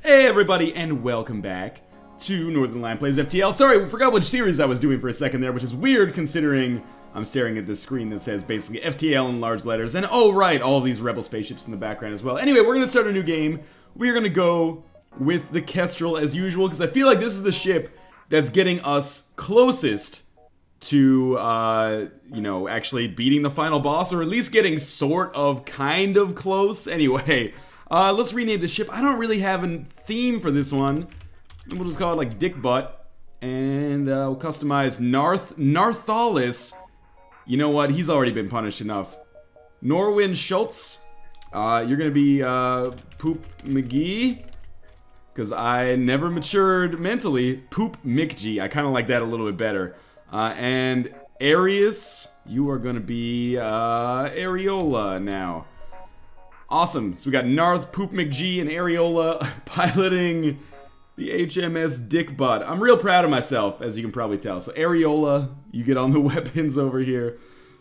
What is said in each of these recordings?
Hey everybody, and welcome back to Northernlion Plays FTL. Sorry, I forgot which series I was doing for a second there, which is weird considering I'm staring at this screen that says basically FTL in large letters, and oh right, all these rebel spaceships in the background as well. Anyway, we're gonna start a new game. We're gonna go with the Kestrel as usual, because I feel like this is the ship that's getting us closest to, you know, actually beating the final boss, or at least getting sort of, kind of close. Anyway, let's rename the ship. I don't really have a theme for this one. We'll just call it like Dick Butt. And we'll customize Narthalis. You know what? He's already been punished enough. Norwin Schultz. You're gonna be Poop McGee. Because I never matured mentally. Poop McGee. I kind of like that a little bit better. And Arius, you are gonna be Areola now. Awesome. So we got Narth, Poop McGee, and Areola piloting the HMS Dick Butt. I'm real proud of myself, as you can probably tell. So Areola, you get on the weapons over here.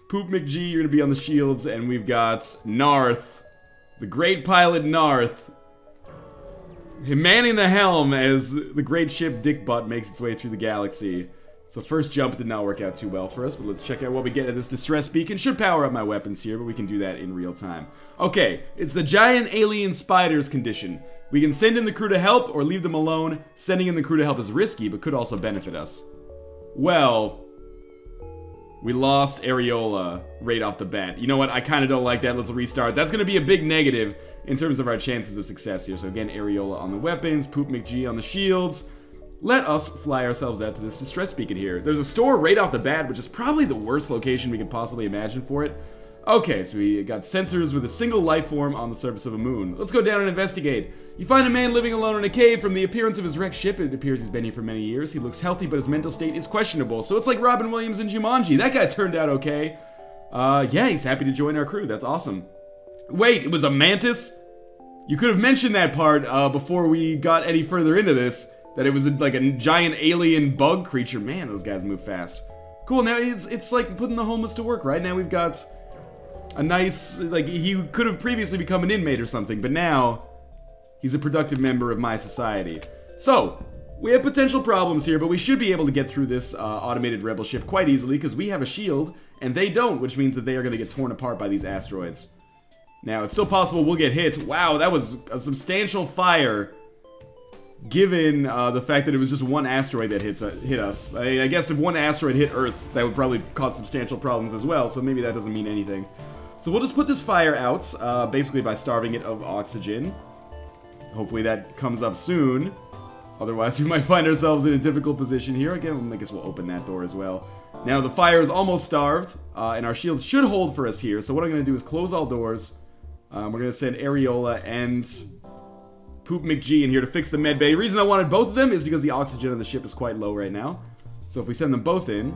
Poop McGee, you're gonna be on the shields, and we've got Narth, the great pilot Narth, manning the helm as the great ship Dick Butt makes its way through the galaxy. So first jump did not work out too well for us, but let's check out what we get at this distress beacon. Should power up my weapons here, but we can do that in real time. Okay, it's the giant alien spiders condition. We can send in the crew to help or leave them alone. Sending in the crew to help is risky, but could also benefit us. Well, we lost Areola right off the bat. You know what? I kind of don't like that. Let's restart. That's going to be a big negative in terms of our chances of success here. So again, Areola on the weapons, Poop McGee on the shields. Let us fly ourselves out to this distress beacon here. There's a store right off the bat, which is probably the worst location we could possibly imagine for it. Okay, so we got sensors with a single life form on the surface of a moon. Let's go down and investigate. You find a man living alone in a cave. From the appearance of his wrecked ship, it appears he's been here for many years. He looks healthy, but his mental state is questionable. So it's like Robin Williams in Jumanji. That guy turned out okay. Yeah, he's happy to join our crew. That's awesome. Wait, it was a mantis? You could have mentioned that part before we got any further into this. That it was like a giant alien bug creature. Man, those guys move fast. Cool, now it's like putting the homeless to work, right? Now we've got a nice, like, he could have previously become an inmate or something, but now he's a productive member of my society. So, we have potential problems here, but we should be able to get through this automated rebel ship quite easily, because we have a shield, and they don't, which means that they are going to get torn apart by these asteroids. Now, it's still possible we'll get hit. Wow, that was a substantial fire. Given the fact that it was just one asteroid that hit us. I guess if one asteroid hit Earth, that would probably cause substantial problems as well, so maybe that doesn't mean anything. So we'll just put this fire out, basically by starving it of oxygen. Hopefully that comes up soon. Otherwise, we might find ourselves in a difficult position here. Again, I guess we'll open that door as well. Now, the fire is almost starved, and our shields should hold for us here, so what I'm going to do is close all doors. We're going to send Areola and Poop McGee in here to fix the med bay. The reason I wanted both of them is because the oxygen on the ship is quite low right now. So if we send them both in,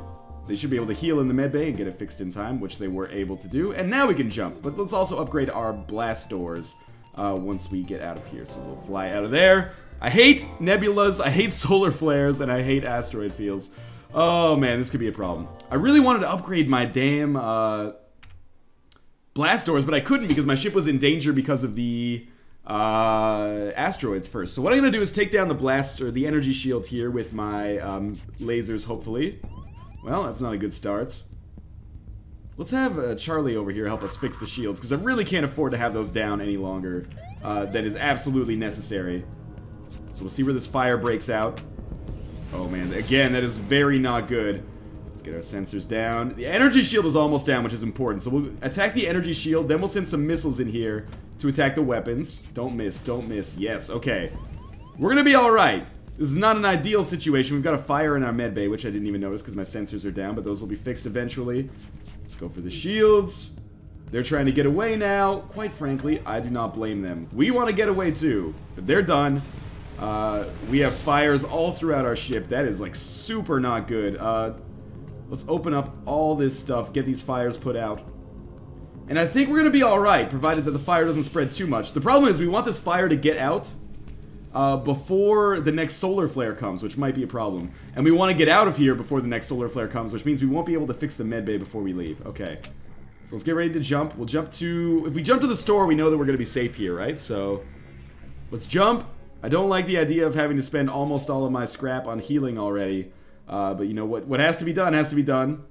they should be able to heal in the med bay and get it fixed in time, which they were able to do. And now we can jump. But let's also upgrade our blast doors once we get out of here. So we'll fly out of there. I hate nebulas, I hate solar flares, and I hate asteroid fields. Oh man, this could be a problem. I really wanted to upgrade my damn blast doors, but I couldn't because my ship was in danger because of the asteroids first. So what I'm gonna do is take down the blast or the energy shields here with my lasers, hopefully. Well, that's not a good start. Let's have Charlie over here help us fix the shields, because I really can't afford to have those down any longer. That is absolutely necessary. So we'll see where this fire breaks out. Oh man, again, that is very not good. Let's get our sensors down. The energy shield is almost down, which is important. So we'll attack the energy shield, then we'll send some missiles in here to attack the weapons. Don't miss, don't miss. Yes, okay. We're gonna be alright. This is not an ideal situation. We've got a fire in our med bay, which I didn't even notice because my sensors are down, but those will be fixed eventually. Let's go for the shields. They're trying to get away now. Quite frankly, I do not blame them. We want to get away too, but they're done. We have fires all throughout our ship. That is like super not good. Let's open up all this stuff, get these fires put out. And I think we're going to be alright, provided that the fire doesn't spread too much. The problem is we want this fire to get out before the next solar flare comes, which might be a problem. And we want to get out of here before the next solar flare comes, which means we won't be able to fix the medbay before we leave. Okay. So let's get ready to jump. We'll jump to... If we jump to the store, we know that we're going to be safe here, right? So let's jump. I don't like the idea of having to spend almost all of my scrap on healing already. But you know, what has to be done has to be done.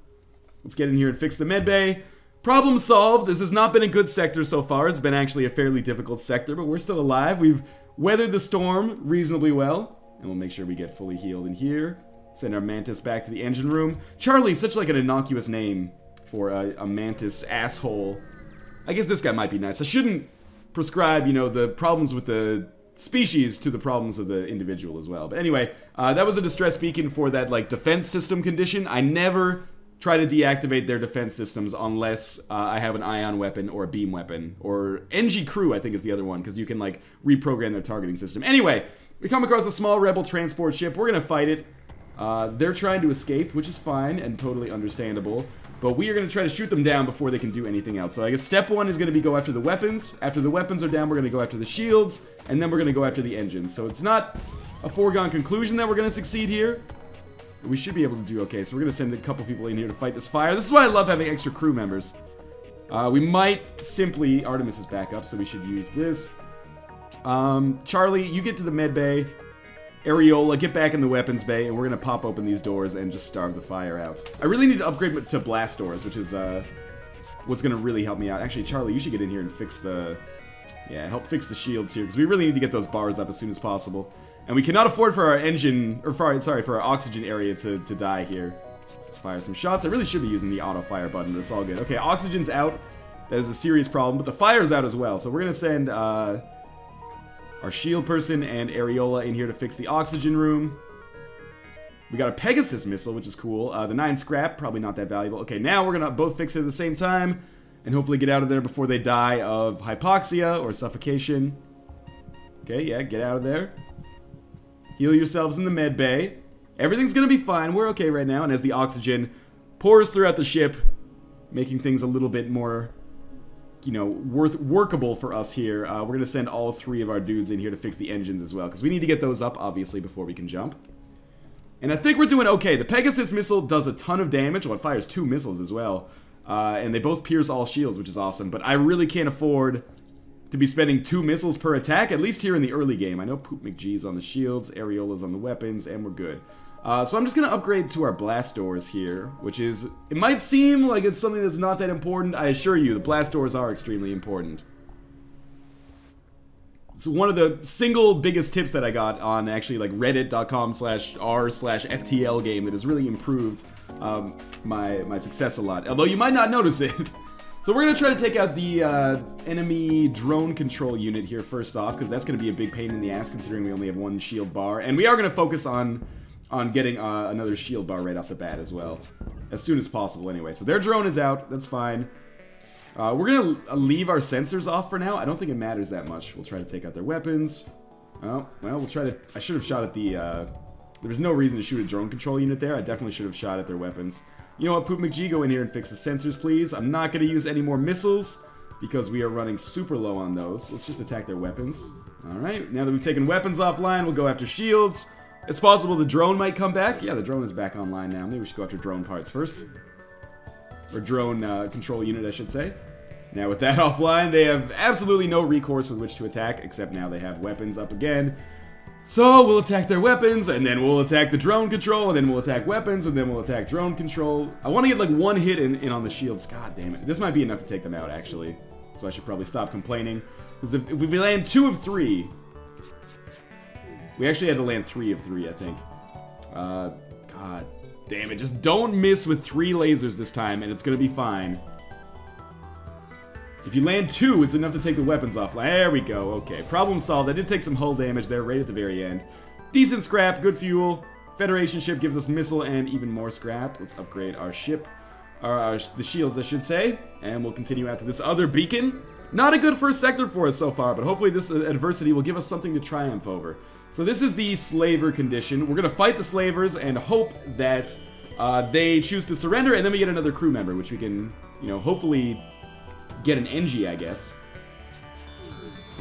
Let's get in here and fix the medbay. Problem solved. This has not been a good sector so far. It's been actually a fairly difficult sector, but we're still alive. We've weathered the storm reasonably well. And we'll make sure we get fully healed in here. Send our Mantis back to the engine room. Charlie, such like an innocuous name for a Mantis asshole. I guess this guy might be nice. I shouldn't prescribe, you know, the problems with the species to the problems of the individual as well. But anyway, that was a distress beacon for that, like, defense system condition. I never try to deactivate their defense systems unless I have an ion weapon or a beam weapon. Or Engie crew, I think, is the other one, because you can, like, reprogram their targeting system. Anyway, we come across a small rebel transport ship. We're gonna fight it. They're trying to escape, which is fine and totally understandable. But we are going to try to shoot them down before they can do anything else. So I guess step one is going to be go after the weapons. After the weapons are down, we're going to go after the shields. And then we're going to go after the engines. So it's not a foregone conclusion that we're going to succeed here. But we should be able to do okay. So we're going to send a couple people in here to fight this fire. This is why I love having extra crew members. We might simply... Artemis is back up, so we should use this. Charlie, you get to the med bay. Areola, get back in the weapons bay, and we're gonna pop open these doors and just starve the fire out. I really need to upgrade to blast doors, which is what's gonna really help me out. Actually, Charlie, you should get in here and fix the... Yeah, help fix the shields here, because we really need to get those bars up as soon as possible. And we cannot afford for our engine, or for our oxygen area to die here. Let's fire some shots. I really should be using the auto fire button, but it's all good. Okay, oxygen's out. That is a serious problem, but the fire's out as well. So we're gonna send our shield person and Areola in here to fix the oxygen room. We got a Pegasus missile, which is cool. The 9 scrap, probably not that valuable. Okay, now we're gonna both fix it at the same time and hopefully get out of there before they die of hypoxia or suffocation. Okay, yeah, get out of there. Heal yourselves in the med bay. Everything's gonna be fine. We're okay right now. And as the oxygen pours throughout the ship, making things a little bit more, you know, workable for us here. We're going to send all 3 of our dudes in here to fix the engines as well, because we need to get those up, obviously, before we can jump. And I think we're doing okay. The Pegasus missile does a ton of damage. Well, it fires 2 missiles as well. And they both pierce all shields, which is awesome. But I really can't afford to be spending 2 missiles per attack, at least here in the early game. I know Poop McGee's on the shields, Areola's on the weapons, and we're good. So I'm just going to upgrade to our blast doors here, which is... It might seem like it's something that's not that important. I assure you, the blast doors are extremely important. It's one of the single biggest tips that I got on actually like reddit.com/r/FTL game that has really improved my success a lot. Although you might not notice it. So we're going to try to take out the enemy drone control unit here first off, because that's going to be a big pain in the ass considering we only have 1 shield bar. And we are going to focus on getting another shield bar right off the bat as well. As soon as possible anyway. So their drone is out. That's fine. We're going to leave our sensors off for now. I don't think it matters that much. We'll try to take out their weapons. Oh, well, we'll try to... I should have shot at the... there was no reason to shoot a drone control unit there. I definitely should have shot at their weapons. You know what, Poop McGee, go in here and fix the sensors, please. I'm not going to use any more missiles because we are running super low on those. Let's just attack their weapons. Alright, now that we've taken weapons offline, we'll go after shields. It's possible the drone might come back. Yeah, the drone is back online now. Maybe we should go after drone parts first. Or drone control unit, I should say. Now with that offline, they have absolutely no recourse with which to attack, except now they have weapons up again. So we'll attack their weapons, and then we'll attack the drone control, and then we'll attack weapons, and then we'll attack drone control. I want to get like 1 hit in on the shields. God damn it. This might be enough to take them out, actually. So I should probably stop complaining. Because if we land 2 of 3... We actually had to land 3 of 3, I think. God damn it. Just don't miss with 3 lasers this time, and it's going to be fine. If you land 2, it's enough to take the weapons off. There we go. Okay, problem solved. I did take some hull damage there right at the very end. Decent scrap, good fuel. Federation ship gives us missile and even more scrap. Let's upgrade our ship. The shields, I should say. And we'll continue out to this other beacon. Not a good first sector for us so far, but hopefully this adversity will give us something to triumph over. So this is the slaver condition. We're going to fight the slavers and hope that they choose to surrender, and then we get another crew member, which we can, you know, hopefully get an Engie, I guess.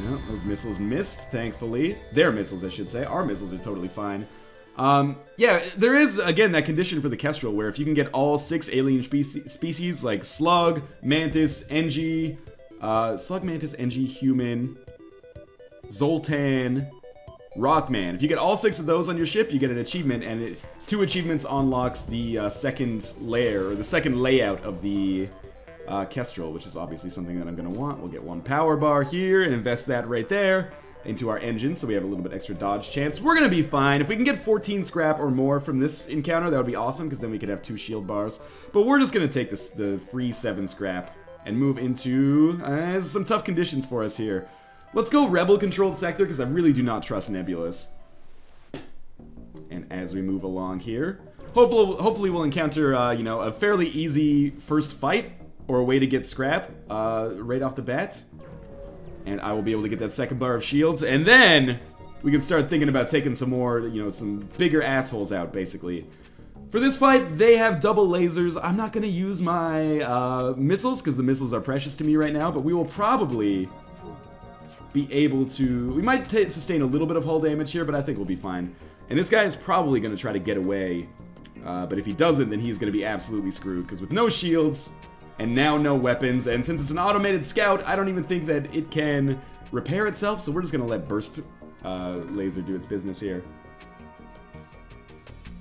No, those missiles missed, thankfully. Their missiles, I should say. Our missiles are totally fine. Yeah, there is, again, that condition for the Kestrel, where if you can get all 6 alien species, like Slug, Mantis, Engie, human, Zoltan, Rockman. If you get all 6 of those on your ship, you get an achievement, and 2 achievements unlocks the second layer, or the second layout of the Kestrel, which is obviously something that I'm going to want. We'll get 1 power bar here and invest that right there into our engine, so we have a little bit extra dodge chance. We're going to be fine. If we can get 14 scrap or more from this encounter, that would be awesome, because then we could have 2 shield bars. But we're just going to take the free 7 scrap and move into some tough conditions for us here. Let's go Rebel-controlled sector, because I really do not trust Nebulas. And as we move along here, hopefully we'll encounter, you know, a fairly easy first fight, or a way to get scrap right off the bat. And I will be able to get that second bar of shields, and then we can start thinking about taking some more, you know, some bigger assholes out, basically. For this fight, they have double lasers. I'm not going to use my missiles, because the missiles are precious to me right now, but we will probably be able to... We might sustain a little bit of hull damage here, but I think we'll be fine. And this guy is probably going to try to get away, but if he doesn't, then he's going to be absolutely screwed, because with no shields... and now no weapons, and since it's an automated scout, I don't even think that it can repair itself, so we're just gonna let burst laser do its business here.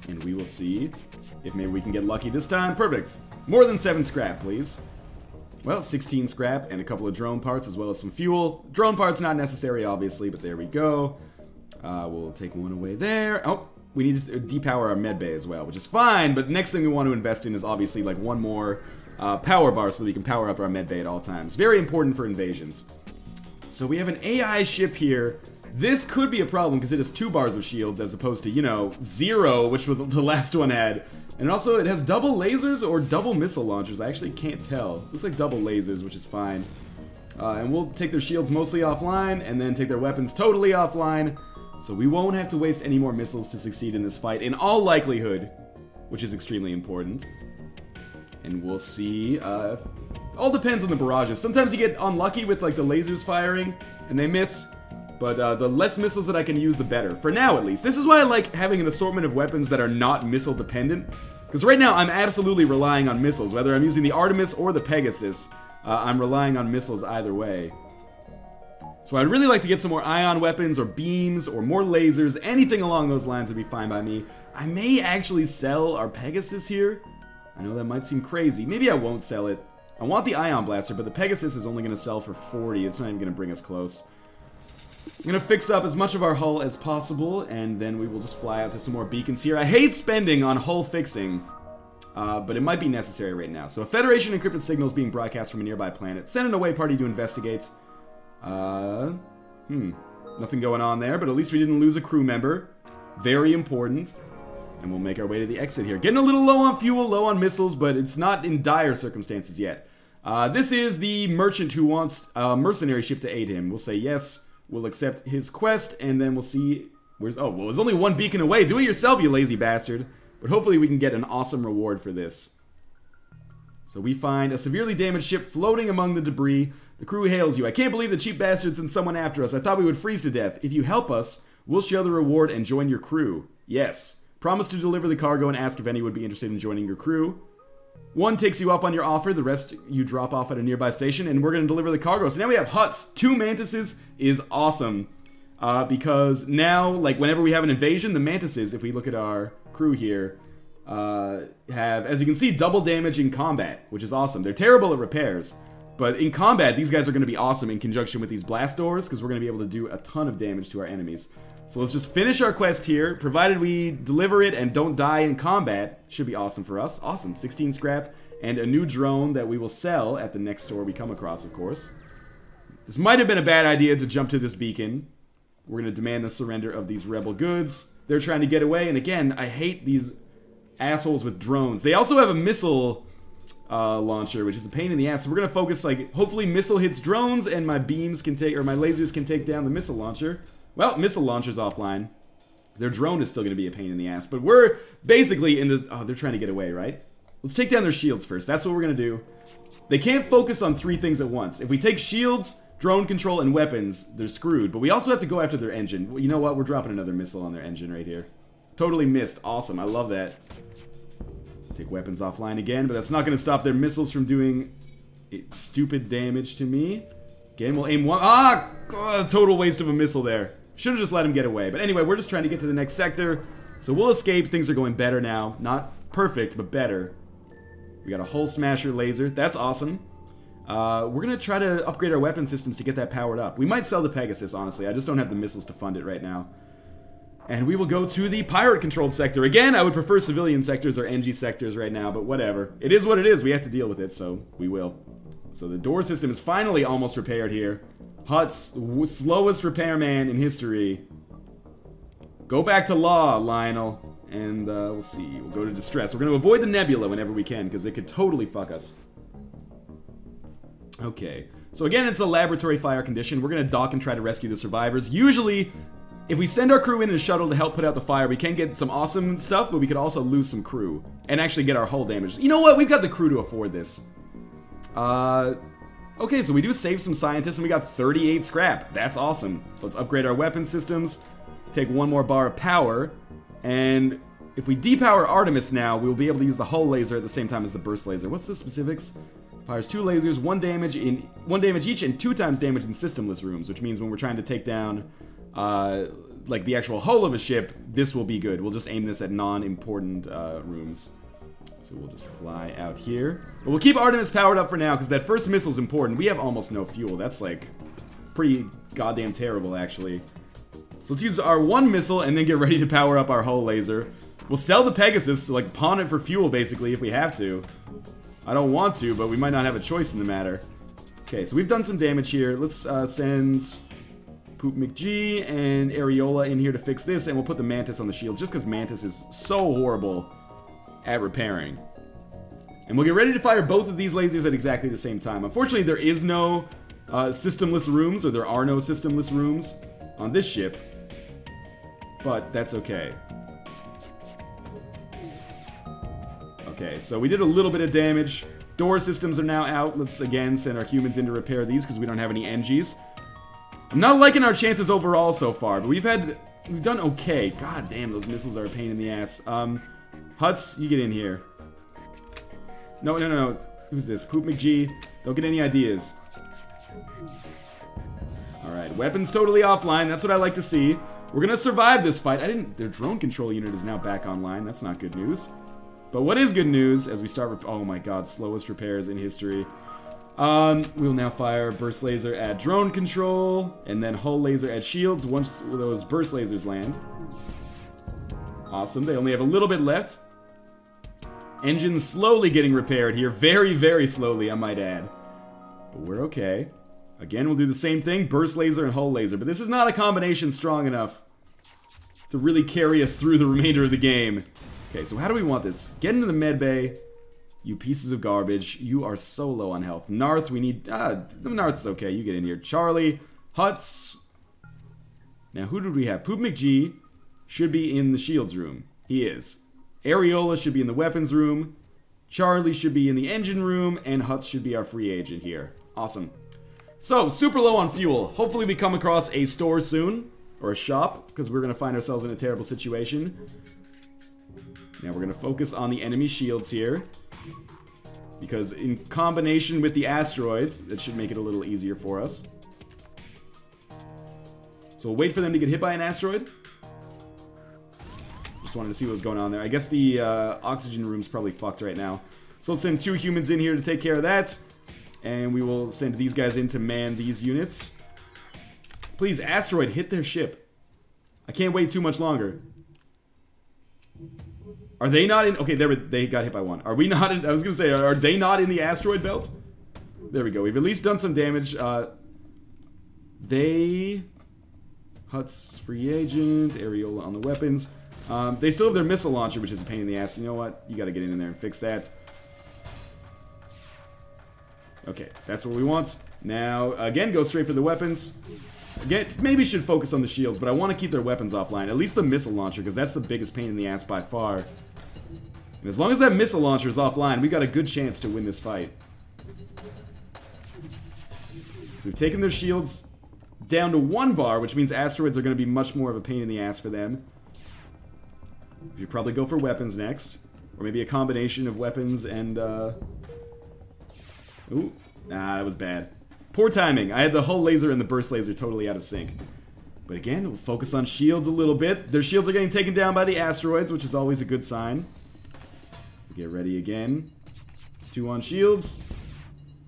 And we will see if maybe we can get lucky this time. Perfect. More than 7 scrap, please. Well, 16 scrap and a couple of drone parts as well as some fuel. Drone parts not necessary, obviously, but there we go. We'll take 1 away there. Oh, we need to depower our med bay as well, which is fine, but next thing we want to invest in is obviously like 1 more power bar so that we can power up our med bay at all times. Very important for invasions. So we have an AI ship here. This could be a problem because it has 2 bars of shields as opposed to, you know, 0, which the last one had. And also it has double lasers or double missile launchers. I actually can't tell. Looks like double lasers, which is fine. And we'll take their shields mostly offline and then take their weapons totally offline. So we won't have to waste any more missiles to succeed in this fight in all likelihood, which is extremely important. And we'll see, all depends on the barrages. Sometimes you get unlucky with like the lasers firing and they miss, but the less missiles that I can use, the better. For now, at least. This is why I like having an assortment of weapons that are not missile dependent. Because right now, I'm absolutely relying on missiles. Whether I'm using the Artemis or the Pegasus, I'm relying on missiles either way. So I'd really like to get some more ion weapons or beams or more lasers. Anything along those lines would be fine by me. I may actually sell our Pegasus here. I know that might seem crazy. Maybe I won't sell it. I want the Ion Blaster, but the Pegasus is only going to sell for 40. It's not even going to bring us close. I'm going to fix up as much of our hull as possible, and then we will just fly out to some more beacons here. I hate spending on hull fixing, but it might be necessary right now. So a Federation encrypted signal is being broadcast from a nearby planet. Send an away party to investigate. Nothing going on there, but at least we didn't lose a crew member. Very important. And we'll make our way to the exit here. Getting a little low on fuel, low on missiles, but it's not in dire circumstances yet. This is the merchant who wants a mercenary ship to aid him. We'll say yes, we'll accept his quest, and then we'll see... Where's... Oh, well, there's only 1 beacon away. Do it yourself, you lazy bastard. But hopefully we can get an awesome reward for this. So we find a severely damaged ship floating among the debris. The crew hails you. I can't believe the cheap bastards sent someone after us. I thought we would freeze to death. If you help us, we'll share the reward and join your crew. Yes. Promise to deliver the cargo and ask if any would be interested in joining your crew. 1 takes you up on your offer, the rest you drop off at a nearby station, and we're going to deliver the cargo. So now we have huts. 2 mantises is awesome. Because now, like, whenever we have an invasion, the mantises, if we look at our crew here, have, as you can see, double damage in combat, which is awesome. They're terrible at repairs, but in combat, these guys are going to be awesome in conjunction with these blast doors, because we're going to be able to do a ton of damage to our enemies. So let's just finish our quest here, provided we deliver it and don't die in combat. Should be awesome for us. Awesome. 16 scrap and a new drone that we will sell at the next store we come across, of course. This might have been a bad idea to jump to this beacon. We're going to demand the surrender of these rebel goods. They're trying to get away, and again, I hate these assholes with drones. They also have a missile launcher, which is a pain in the ass. So we're going to focus, like, hopefully missile hits drones and my beams can take, or my lasers can take down the missile launcher. Well, missile launcher's offline. Their drone is still going to be a pain in the ass. But we're basically in the... Oh, they're trying to get away, right? Let's take down their shields first. That's what we're going to do. They can't focus on 3 things at once. If we take shields, drone control, and weapons, they're screwed. But we also have to go after their engine. Well, you know what? We're dropping another missile on their engine right here. Totally missed. Awesome. I love that. Take weapons offline again, but that's not going to stop their missiles from doing stupid damage to me. Again, we'll aim 1... Ah! God, total waste of a missile there. Should have just let him get away. But anyway, we're just trying to get to the next sector. So we'll escape. Things are going better now. Not perfect, but better. We got a Hull Smasher laser. That's awesome. We're going to try to upgrade our weapon systems to get that powered up. We might sell the Pegasus, honestly. I just don't have the missiles to fund it right now. And we will go to the pirate-controlled sector. Again, I would prefer civilian sectors or Engie sectors right now, but whatever. It is what it is. We have to deal with it, so we will. So the door system is finally almost repaired here. Hutt's slowest repairman in history. Go back to law, Lionel. And we'll see. We'll go to distress. We're going to avoid the nebula whenever we can, because it could totally fuck us. Okay. So again, it's a laboratory fire condition. We're going to dock and try to rescue the survivors. Usually, if we send our crew in a shuttle to help put out the fire, we can get some awesome stuff, but we could also lose some crew. And actually get our hull damaged. You know what? We've got the crew to afford this. Okay, so we do save some scientists, and we got 38 scrap. That's awesome. Let's upgrade our weapon systems. Take one more bar of power. And if we depower Artemis now, we'll be able to use the hull laser at the same time as the burst laser. What's the specifics? Fires 2 lasers, 1 damage each, and 2 times damage in systemless rooms, which means when we're trying to take down like the actual hull of a ship, this will be good. We'll just aim this at non-important rooms. So we'll just fly out here. But we'll keep Artemis powered up for now, because that first missile's important. We have almost no fuel. That's, like, pretty goddamn terrible, actually. So let's use our 1 missile and then get ready to power up our hull laser. We'll sell the Pegasus, like, pawn it for fuel, basically, if we have to. I don't want to, but we might not have a choice in the matter. Okay, so we've done some damage here. Let's send Poop McG and Areola in here to fix this, and we'll put the Mantis on the shields, just because Mantis is so horrible at repairing. And we'll get ready to fire both of these lasers at exactly the same time. Unfortunately, there is no systemless rooms, or there are no systemless rooms on this ship. But that's okay. Okay, so we did a little bit of damage. Door systems are now out. Let's again send our humans in to repair these, because we don't have any Engies. I'm not liking our chances overall so far, but we've done okay. God damn, those missiles are a pain in the ass. Huts, you get in here. No. Who's this? Poop McG. Don't get any ideas. Alright, weapons totally offline. That's what I like to see. We're gonna survive this fight. Their drone control unit is now back online. That's not good news. But what is good news, as we start... Oh my god, slowest repairs in history. We'll now fire burst laser at drone control, and then hull laser at shields once those burst lasers land. Awesome, they only have a little bit left. Engines slowly getting repaired here. Very, very slowly, I might add. But we're okay. Again, we'll do the same thing. Burst laser and hull laser. But this is not a combination strong enough to really carry us through the remainder of the game. Okay, so how do we want this? Get into the med bay. You pieces of garbage. You are so low on health. Narth, we need... Narth's okay. You get in here. Charlie. Huts. Now, who did we have? Poop McG should be in the shields room. He is. Areola should be in the weapons room. Charlie should be in the engine room. And Huts should be our free agent here. Awesome. So, super low on fuel. Hopefully we come across a store soon. Or a shop. Because we're going to find ourselves in a terrible situation. Now we're going to focus on the enemy shields here. Because in combination with the asteroids, that should make it a little easier for us. So we'll wait for them to get hit by an asteroid. Just wanted to see what was going on there. I guess the oxygen room's probably fucked right now. So let's send 2 humans in here to take care of that. And we will send these guys in to man these units. Please, asteroid, hit their ship. I can't wait too much longer. Are they not in... Okay, they got hit by one. Are we not in... I was going to say, are they not in the asteroid belt? There we go. We've at least done some damage. Huts, free agent. Areola on the weapons. They still have their missile launcher, which is a pain in the ass. You know what? You got to get in there and fix that. Okay, that's what we want. Now, again, go straight for the weapons. Again, maybe should focus on the shields, but I want to keep their weapons offline. At least the missile launcher, because that's the biggest pain in the ass by far. And as long as that missile launcher is offline, we got a good chance to win this fight. So we've taken their shields down to 1 bar, which means asteroids are going to be much more of a pain in the ass for them. We should probably go for weapons next. Or maybe a combination of weapons and, Ooh. Nah, that was bad. Poor timing. I had the hull laser and the burst laser totally out of sync. But again, we'll focus on shields a little bit. Their shields are getting taken down by the asteroids, which is always a good sign. Get ready again. 2 on shields.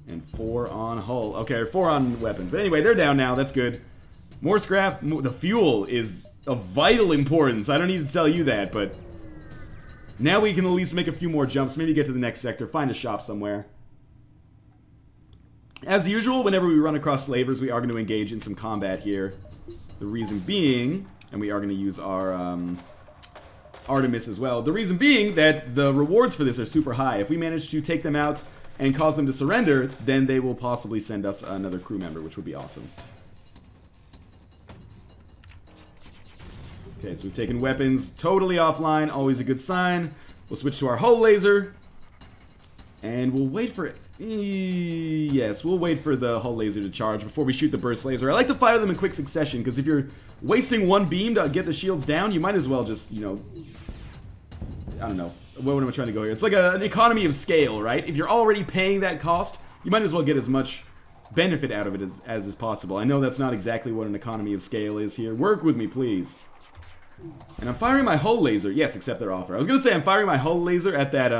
And 4 on hull. Okay, 4 on weapons. But anyway, they're down now. That's good. More scrap. The fuel is of vital importance. I don't need to tell you that, but... now we can at least make a few more jumps. Maybe get to the next sector. Find a shop somewhere. As usual, whenever we run across slavers, we are going to engage in some combat here. The reason being, and we are going to use our Artemis as well. The reason being that the rewards for this are super high. If we manage to take them out and cause them to surrender, then they will possibly send us another crew member, which would be awesome. Okay, so we've taken weapons totally offline, always a good sign. We'll switch to our hull laser. And we'll wait for it. Yes, we'll wait for the hull laser to charge before we shoot the burst laser. I like to fire them in quick succession, because if you're wasting one beam to get the shields down, you might as well just, you know... I don't know. What am I trying to go here? It's like an economy of scale, right? If you're already paying that cost, you might as well get as much benefit out of it as is possible. I know that's not exactly what an economy of scale is here. Work with me, please. And I'm firing my hull laser. Yes, accept their offer. I was going to say I'm firing my hull laser at that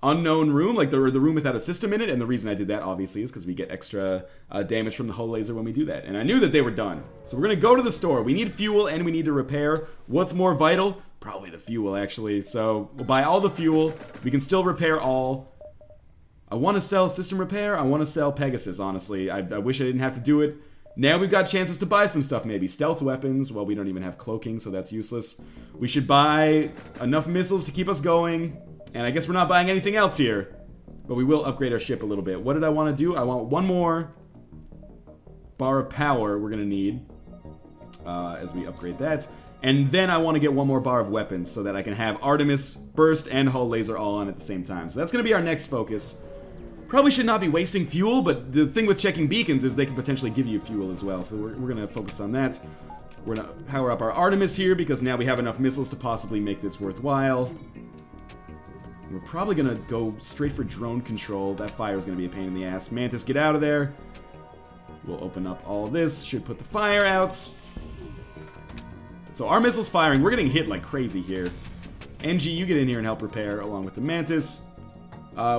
unknown room, like the room without a system in it. And the reason I did that, obviously, is because we get extra damage from the hull laser when we do that. And I knew that they were done. So we're going to go to the store. We need fuel and we need to repair. What's more vital? Probably the fuel, actually. So we'll buy all the fuel. We can still repair all. I want to sell system repair. I want to sell Pegasus, honestly. I wish I didn't have to do it. Now we've got chances to buy some stuff, maybe. Stealth weapons. Well, we don't even have cloaking, so that's useless. We should buy enough missiles to keep us going. And I guess we're not buying anything else here. But we will upgrade our ship a little bit. What did I want to do? I want one more bar of power we're going to need as we upgrade that. And then I want to get one more bar of weapons so that I can have Artemis, Burst, and Hull Laser all on at the same time. So that's going to be our next focus. Probably should not be wasting fuel, but the thing with checking beacons is they can potentially give you fuel as well. So we're going to focus on that. We're going to power up our Artemis here because now we have enough missiles to possibly make this worthwhile. We're probably going to go straight for drone control. That fire is going to be a pain in the ass. Mantis, get out of there. We'll open up all of this. Should put the fire out. So our missile's firing. We're getting hit like crazy here. Engie, you get in here and help repair along with the Mantis.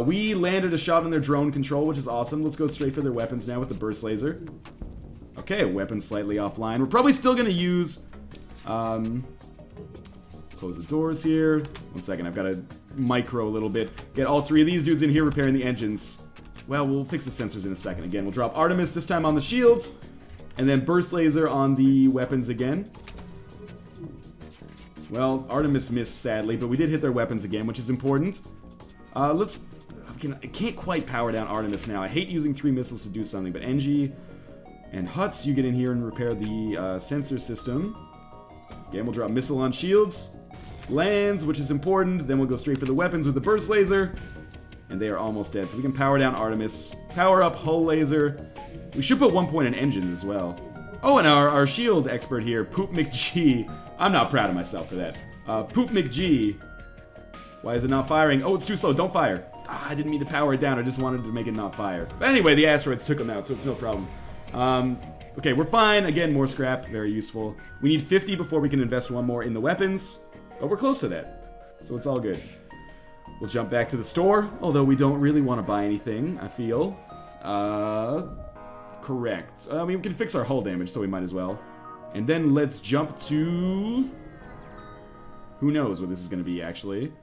We landed a shot on their drone control, which is awesome. Let's go straight for their weapons now with the burst laser. Okay, weapons slightly offline. We're probably still going to use... close the doors here. 1 second, I've got to micro a little bit. Get all 3 of these dudes in here repairing the engines. Well, we'll fix the sensors in a second. Again, we'll drop Artemis this time on the shields. And then burst laser on the weapons again. Well, Artemis missed, sadly, but we did hit their weapons again, which is important. I can't quite power down Artemis now. I hate using 3 missiles to do something, but Engie and Huts, you get in here and repair the sensor system. Again, we'll drop missile on shields. Lands, which is important. Then we'll go straight for the weapons with the burst laser. And they are almost dead, so we can power down Artemis. Power up Hull Laser. We should put 1 point in engines as well. Oh, and our shield expert here, Poop McG. I'm not proud of myself for that. Poop McG. Why is it not firing? Oh, it's too slow. Don't fire. I didn't mean to power it down. I just wanted to make it not fire. But anyway, the asteroids took them out, so it's no problem. Okay, we're fine. Again, more scrap. Very useful. We need 50 before we can invest 1 more in the weapons. But we're close to that. So it's all good. We'll jump back to the store. Although we don't really want to buy anything, I feel. Correct. I mean, we can fix our hull damage, so we might as well. And then let's jump to... Who knows what this is going to be, actually.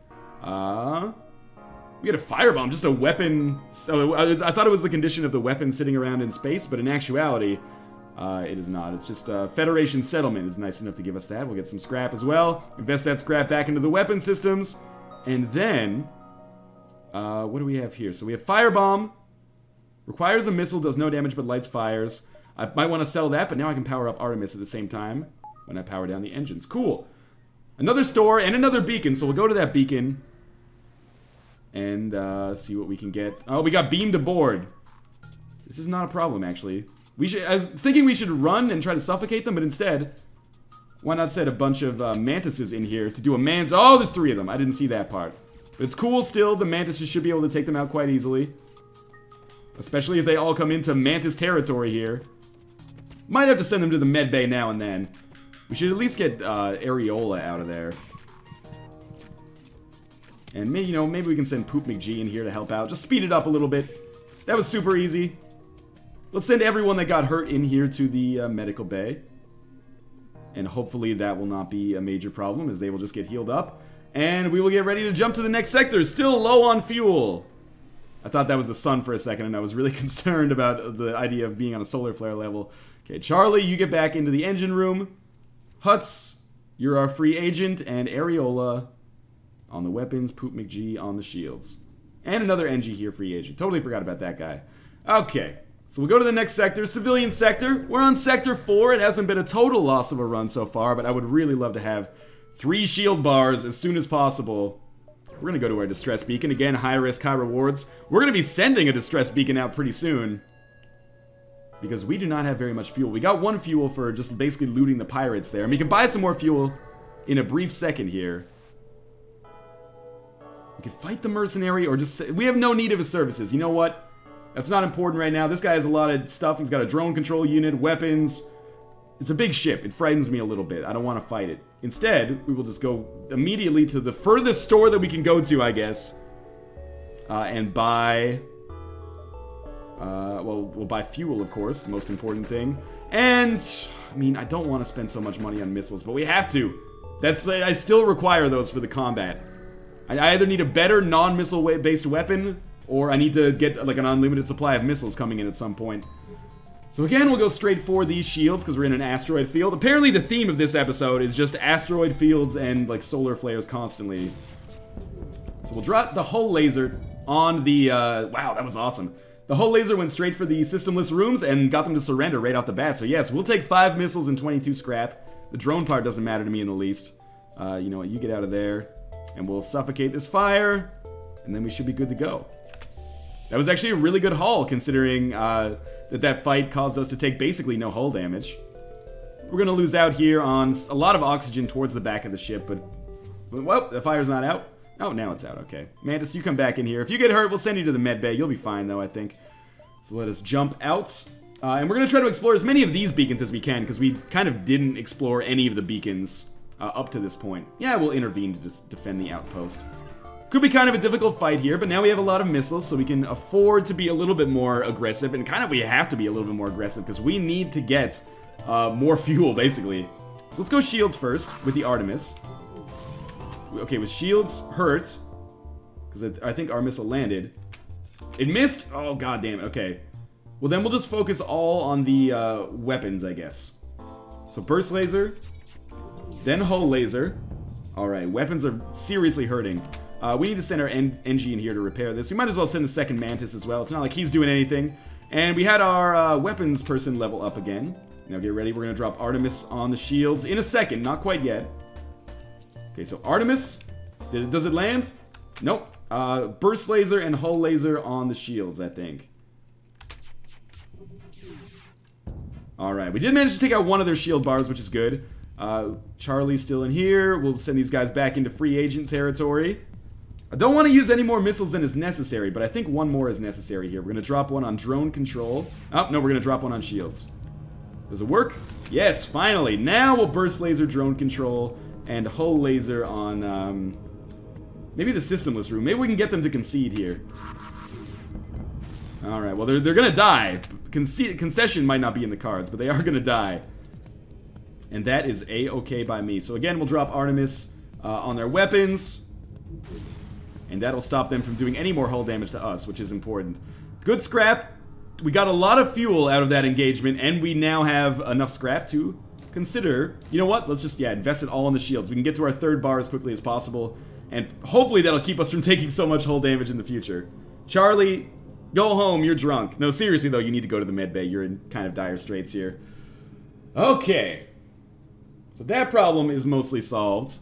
We get a firebomb, just a weapon. So I thought it was the condition of the weapon sitting around in space, but in actuality, it is not. It's just a Federation settlement is nice enough to give us that. We'll get some scrap as well. Invest that scrap back into the weapon systems. And then, what do we have here? So we have firebomb. Requires a missile, does no damage but lights fires. I might want to sell that, but now I can power up Artemis at the same time when I power down the engines. Cool. Another store and another beacon, so we'll go to that beacon and see what we can get. Oh, we got beamed aboard. This is not a problem, actually. I was thinking we should run and try to suffocate them, but instead, why not set a bunch of mantises in here to do a man's... Oh, there's 3 of them. I didn't see that part. But it's cool still. The mantises should be able to take them out quite easily. Especially if they all come into Mantis territory here. Might have to send them to the med bay now and then. We should at least get Areola out of there. And maybe, you know, maybe we can send Poop McG in here to help out. Just speed it up a little bit. That was super easy. Let's send everyone that got hurt in here to the medical bay. And hopefully that will not be a major problem, as they will just get healed up. And we will get ready to jump to the next sector. Still low on fuel. I thought that was the sun for a second, and I was really concerned about the idea of being on a solar flare level. Okay, Charlie, you get back into the engine room. Huts, you're our free agent. And Areola on the weapons. Poop McG on the shields. And another Engie here, free agent. Totally forgot about that guy. Okay. So we'll go to the next sector, civilian sector. We're on sector 4. It hasn't been a total loss of a run so far, but I would really love to have 3 shield bars as soon as possible. We're gonna go to our distress beacon. Again, high risk, high rewards. We're gonna be sending a distress beacon out pretty soon, because we do not have very much fuel. We got 1 fuel for just basically looting the pirates there. And we can buy some more fuel in a brief second here. We can fight the mercenary or just... We have no need of his services. You know what? That's not important right now. This guy has a lot of stuff. He's got a drone control unit, weapons. It's a big ship. It frightens me a little bit. I don't want to fight it. Instead, we will just go immediately to the furthest store that we can go to, I guess. And buy... well, we'll buy fuel, of course. Most important thing. And, I mean, I don't want to spend so much money on missiles, but we have to. I still require those for the combat. I either need a better non-missile based weapon, or I need to get like an unlimited supply of missiles coming in at some point. So again, we'll go straight for these shields because we're in an asteroid field. Apparently the theme of this episode is just asteroid fields and like solar flares constantly. So we'll drop the hull laser on the, wow, that was awesome. The hull laser went straight for the systemless rooms and got them to surrender right off the bat. So yes, we'll take 5 missiles and 22 scrap. The drone part doesn't matter to me in the least. You know what, you get out of there. And we'll suffocate this fire. And then we should be good to go. That was actually a really good haul, considering that fight caused us to take basically no hull damage. We're gonna lose out here on a lot of oxygen towards the back of the ship, but... Well, the fire's not out. Oh, now it's out, okay. Mantis, you come back in here. If you get hurt, we'll send you to the med bay. You'll be fine, though, I think. So let us jump out. And we're gonna try to explore as many of these beacons as we can, because we kind of didn't explore any of the beacons up to this point. Yeah, we'll intervene to just defend the outpost. Could be kind of a difficult fight here, but now we have a lot of missiles, so we can afford to be a little bit more aggressive, and kind of we have to be a little bit more aggressive, because we need to get more fuel, basically. So let's go shields first, with the Artemis. Okay, with shields hurt, because I think our missile landed. It missed? Oh, goddamn it, okay. Well, then we'll just focus all on the weapons, I guess. So burst laser, then hull laser. Alright, weapons are seriously hurting. We need to send our Engie in here to repair this. We might as well send the second Mantis as well. It's not like he's doing anything. And we had our weapons person level up again. Now get ready. We're going to drop Artemis on the shields in a second. Not quite yet. Okay, so Artemis. Does it land? Nope. Burst laser and hull laser on the shields, I think. Alright, we did manage to take out one of their shield bars, which is good. Charlie's still in here. We'll send these guys back into free agent territory. I don't want to use any more missiles than is necessary, but I think one more is necessary here. We're going to drop one on drone control. Oh, no, we're going to drop one on shields. Does it work? Yes, finally. Now we'll burst laser drone control and hull laser on, maybe the systemless room. Maybe we can get them to concede here. Alright, well, they're going to die. Concession might not be in the cards, but they are going to die. And that is A-okay by me. So again, we'll drop Artemis on their weapons. And that'll stop them from doing any more hull damage to us, which is important. Good scrap. We got a lot of fuel out of that engagement, and we now have enough scrap to consider... You know what? Let's just, invest it all in the shields. We can get to our third bar as quickly as possible. And hopefully that'll keep us from taking so much hull damage in the future. Charlie, go home. You're drunk. No, seriously, though, you need to go to the med bay. You're in kind of dire straits here. Okay. So that problem is mostly solved.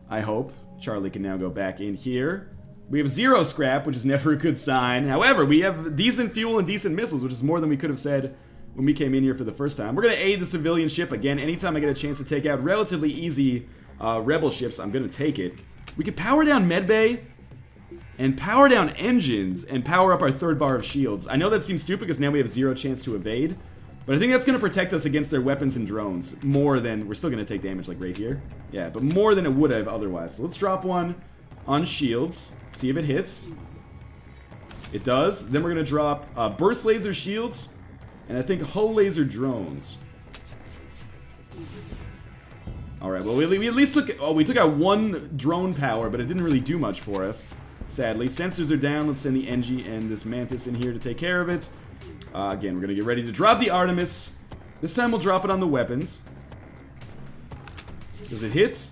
I hope. Charlie can now go back in here. We have 0 scrap, which is never a good sign. However, we have decent fuel and decent missiles, which is more than we could have said when we came in here for the first time. We're going to aid the civilian ship. Again, anytime I get a chance to take out relatively easy rebel ships, I'm going to take it. We could power down medbay and power down engines and power up our third bar of shields. I know that seems stupid because now we have 0 chance to evade. But I think that's going to protect us against their weapons and drones more than... We're still going to take damage, like, right here. Yeah, but more than it would have otherwise. So let's drop one on shields. See if it hits. It does. Then we're going to drop burst laser shields. And I think hull laser drones. Alright, well, we at least took... Oh, we took out one drone power, but it didn't really do much for us. Sadly. Sensors are down. Let's send the Engie and this Mantis in here to take care of it. Again, we're going to get ready to drop the Artemis. This time we'll drop it on the weapons. Does it hit?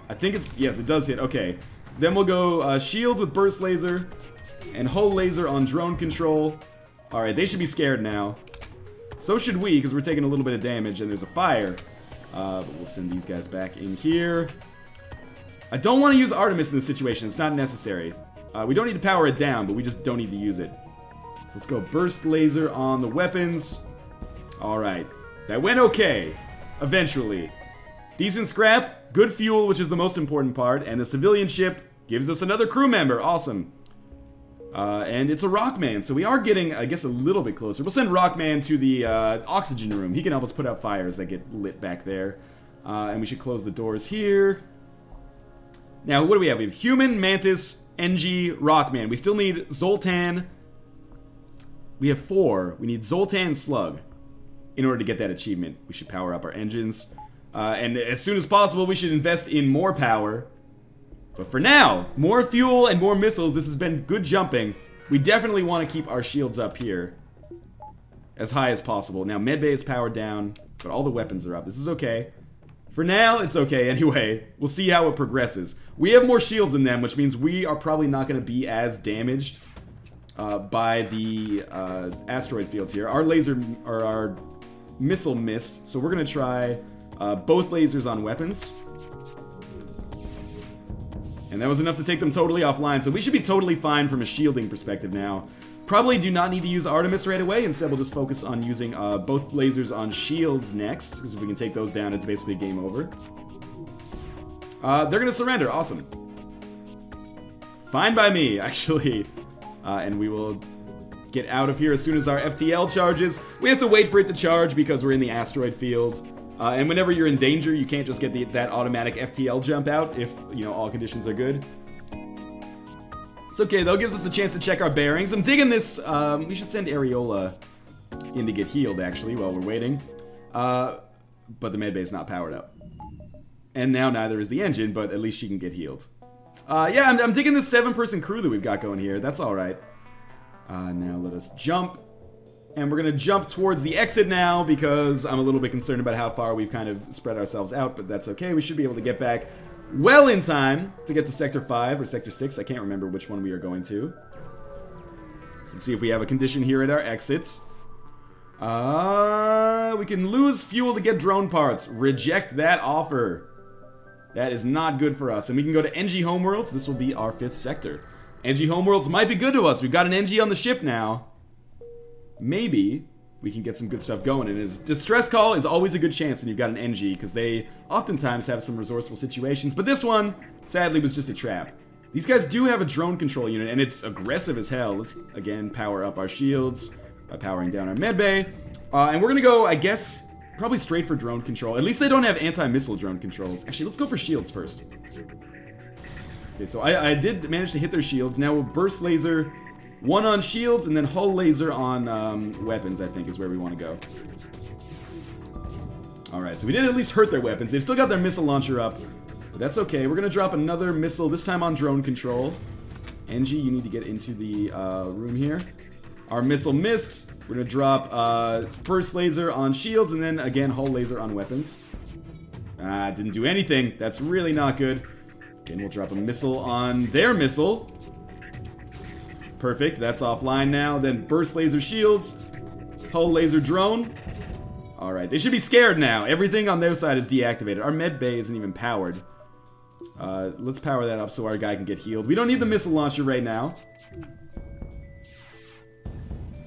I think it's... Yes, it does hit. Okay. Then we'll go shields with burst laser. And hull laser on drone control. Alright, they should be scared now. So should we, because we're taking a little bit of damage and there's a fire. But we'll send these guys back in here. I don't want to use Artemis in this situation. It's not necessary. We don't need to power it down, but we just don't need to use it. So let's go burst laser on the weapons. Alright. That went okay. Eventually. Decent scrap. Good fuel, which is the most important part. And the civilian ship gives us another crew member. Awesome. And it's a Rockman, so we are getting, I guess, a little bit closer. We'll send Rockman to the oxygen room. He can help us put out fires that get lit back there. And we should close the doors here. Now, what do we have? We have Human, Mantis, Engie, Rockman. We still need Zoltan. We have 4. We need Zoltan Slug in order to get that achievement. We should power up our engines. And as soon as possible, we should invest in more power. But for now, more fuel and more missiles. This has been good jumping. We definitely want to keep our shields up here as high as possible. Now, medbay is powered down, but all the weapons are up. This is okay. For now, it's okay anyway. We'll see how it progresses. We have more shields than them, which means we are probably not going to be as damaged by the asteroid fields here. Our laser, or our missile missed, so we're going to try both lasers on weapons. And that was enough to take them totally offline, so we should be totally fine from a shielding perspective now. Probably do not need to use Artemis right away. Instead, we'll just focus on using both lasers on shields next, because if we can take those down, it's basically game over. They're going to surrender. Awesome. Fine by me, actually. And we will get out of here as soon as our FTL charges. We have to wait for it to charge because we're in the asteroid field. And whenever you're in danger, you can't just get that automatic FTL jump out if, you know, all conditions are good. It's okay, though. Gives us a chance to check our bearings. I'm digging this. We should send Areola in to get healed, actually, while we're waiting. But the medbay is not powered up. And now neither is the engine, but at least she can get healed. Yeah, I'm digging this 7-person crew that we've got going here. That's alright. Now let us jump. And we're going to jump towards the exit now because I'm a little bit concerned about how far we've kind of spread ourselves out, but that's okay. We should be able to get back well in time to get to Sector 5 or Sector 6. I can't remember which one we are going to. So let's see if we have a condition here at our exit. We can lose fuel to get drone parts. Reject that offer. That is not good for us. And we can go to Engie Homeworlds. This will be our 5th sector. Engie Homeworlds might be good to us. We've got an Engie on the ship now. Maybe we can get some good stuff going. And a distress call is always a good chance when you've got an Engie, because they oftentimes have some resourceful situations. But this one, sadly, was just a trap. These guys do have a drone control unit, and it's aggressive as hell. Let's, again, power up our shields by powering down our medbay. And we're going to go, I guess, probably straight for drone control. At least they don't have anti-missile drone controls. Actually, let's go for shields first. Okay, so I did manage to hit their shields. Now we'll burst laser... 1 on shields, and then hull laser on weapons, I think, is where we want to go. Alright, so we did at least hurt their weapons. They've still got their missile launcher up, but that's okay. We're going to drop another missile, this time on drone control. Engie, you need to get into the room here. Our missile missed. We're going to drop burst laser on shields, and then, again, hull laser on weapons. Didn't do anything. That's really not good. Again, we'll drop a missile on their missile. Perfect, that's offline now. Then burst laser shields, hull laser drone. Alright, they should be scared now. Everything on their side is deactivated. Our med bay isn't even powered. Let's power that up so our guy can get healed. We don't need the missile launcher right now.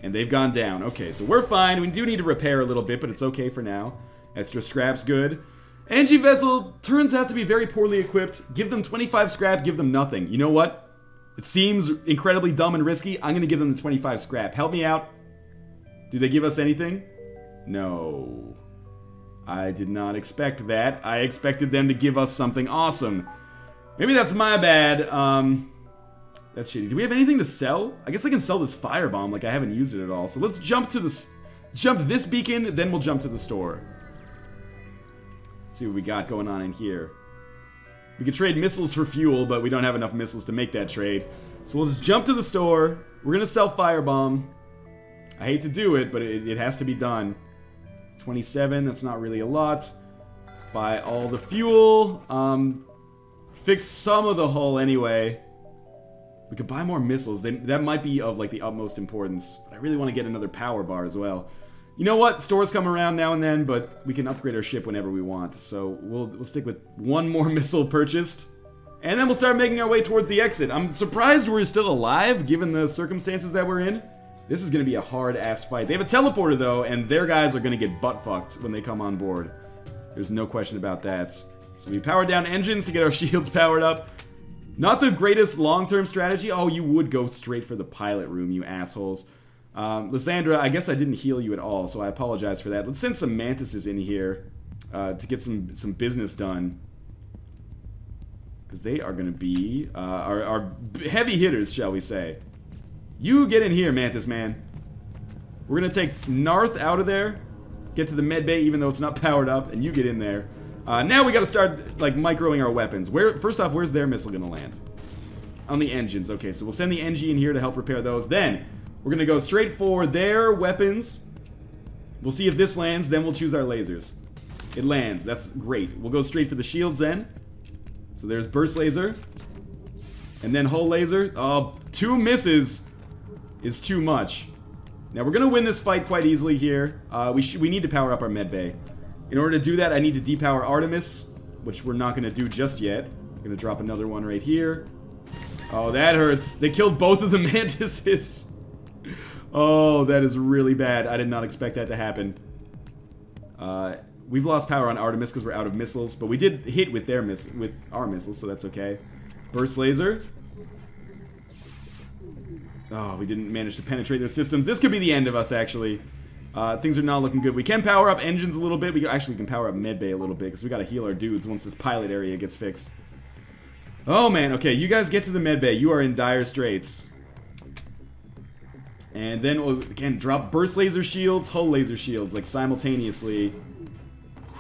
And they've gone down. Okay, so we're fine. We do need to repair a little bit, but it's okay for now. Extra scrap's good. Engie vessel turns out to be very poorly equipped. Give them 25 scrap, give them nothing. You know what? It seems incredibly dumb and risky. I'm going to give them the 25 scrap. Help me out. Do they give us anything? No. I did not expect that. I expected them to give us something awesome. Maybe that's my bad. That's shitty. Do we have anything to sell? I guess I can sell this firebomb, like I haven't used it at all. So let's jump to this. Let's jump to this beacon, then we'll jump to the store. See what we got going on in here. We could trade missiles for fuel, but we don't have enough missiles to make that trade. So we'll just jump to the store. We're gonna sell firebomb. I hate to do it, but it has to be done. 27, that's not really a lot. Buy all the fuel. Fix some of the hull anyway. We could buy more missiles. That might be of like the utmost importance. But I really want to get another power bar as well. You know what? Stores come around now and then, but we can upgrade our ship whenever we want. So we'll stick with one more missile purchased. And then we'll start making our way towards the exit. I'm surprised we're still alive, given the circumstances that we're in. This is going to be a hard-ass fight. They have a teleporter, though, and their guys are going to get butt-fucked when they come on board. There's no question about that. So we powered down engines to get our shields powered up. Not the greatest long-term strategy. Oh, you would go straight for the pilot room, you assholes. Lysandra, I guess I didn't heal you at all, so I apologize for that. Let's send some mantises in here to get some business done. Because they are going to be our heavy hitters, shall we say. You get in here, Mantis Man. We're going to take Narth out of there, get to the med bay even though it's not powered up, and you get in there. Now we got to start like microing our weapons. First off, where's their missile going to land? On the engines. Okay, so we'll send the Engie in here to help repair those. Then we're going to go straight for their weapons. We'll see if this lands, then we'll choose our lasers. It lands. That's great. We'll go straight for the shields then. So there's burst laser. And then hull laser. Oh, 2 misses is too much. Now we're going to win this fight quite easily here. We need to power up our med bay. In order to do that, I need to depower Artemis, which we're not going to do just yet. I'm going to drop another one right here. Oh, that hurts. They killed both of the mantises. Oh, that is really bad. I did not expect that to happen. We've lost power on Artemis because we're out of missiles, but we did hit with our missiles, so that's okay. Burst laser. Oh, we didn't manage to penetrate their systems. This could be the end of us, actually. Things are not looking good. We can power up engines a little bit. We can power up medbay a little bit because we got to heal our dudes once this pilot area gets fixed. Oh, man. Okay, you guys get to the medbay. You are in dire straits. And then we'll, again, drop burst laser shields, hull laser shields, like, simultaneously.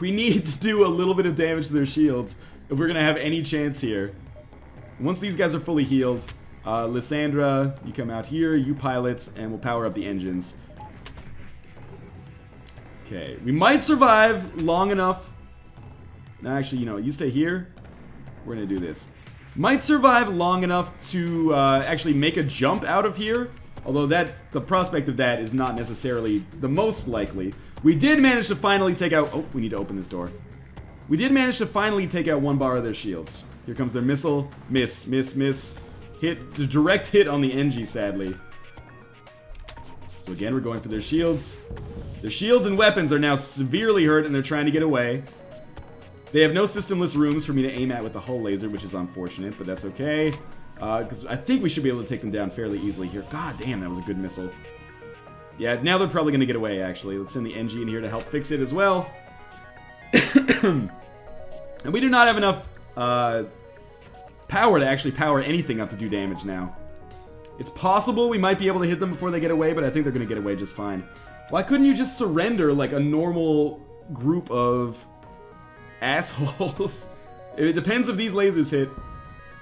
We need to do a little bit of damage to their shields if we're going to have any chance here. Once these guys are fully healed, Lysandra, you come out here, you pilot, and we'll power up the engines. Okay, we might survive long enough. No, actually, you know, you stay here. We're going to do this. Might survive long enough to actually make a jump out of here. Although the prospect of that is not necessarily the most likely. We did manage to finally take out... Oh, we need to open this door. We did manage to finally take out 1 bar of their shields. Here comes their missile. Miss, miss, miss. Hit, the direct hit on the Engie, sadly. So again, we're going for their shields. Their shields and weapons are now severely hurt and they're trying to get away. They have no systemless rooms for me to aim at with the hull laser, which is unfortunate, but that's okay. Because I think we should be able to take them down fairly easily here. God damn, that was a good missile. Yeah, now they're probably going to get away, actually. Let's send the Engie in here to help fix it as well. And we do not have enough power to actually power anything up to do damage now. It's possible we might be able to hit them before they get away, but I think they're going to get away just fine. Why couldn't you just surrender like a normal group of assholes? It depends if these lasers hit.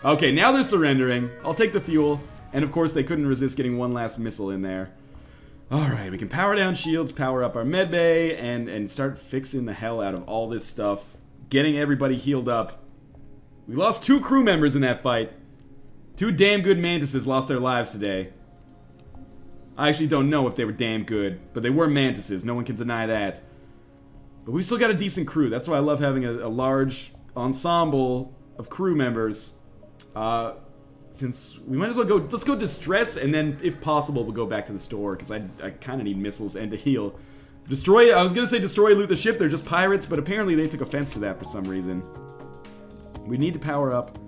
Okay, now they're surrendering. I'll take the fuel. And of course, they couldn't resist getting one last missile in there. Alright, we can power down shields, power up our medbay, and start fixing the hell out of all this stuff. Getting everybody healed up. We lost 2 crew members in that fight. 2 damn good mantises lost their lives today. I actually don't know if they were damn good, but they were mantises. No one can deny that. But we still got a decent crew. That's why I love having a large ensemble of crew members. Since we might as well go, let's go distress, and then, if possible, we'll go back to the store, because I kind of need missiles and to heal. Destroy, I was going to say destroy, loot the ship, they're just pirates, but apparently they took offense to that for some reason. We need to power up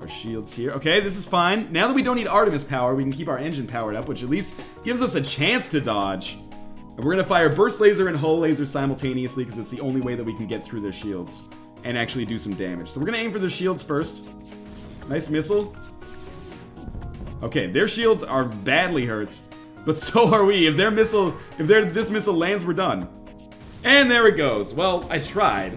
our shields here. Okay, this is fine. Now that we don't need Artemis power, we can keep our engine powered up, which at least gives us a chance to dodge. And we're gonna fire burst laser and hull laser simultaneously because it's the only way that we can get through their shields and actually do some damage. So we're gonna aim for their shields first. Nice missile. Okay, their shields are badly hurt, but so are we. If this missile lands, we're done. And there it goes. Well, I tried.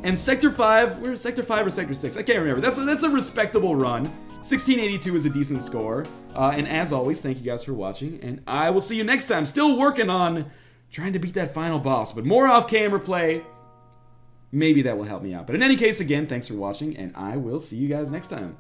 And Sector 5, where's Sector 5 or Sector 6? I can't remember. That's a respectable run. 1682 is a decent score. And as always, thank you guys for watching, and I will see you next time. Still working on trying to beat that final boss, but more off-camera play. Maybe that will help me out. But in any case, again, thanks for watching, and I will see you guys next time.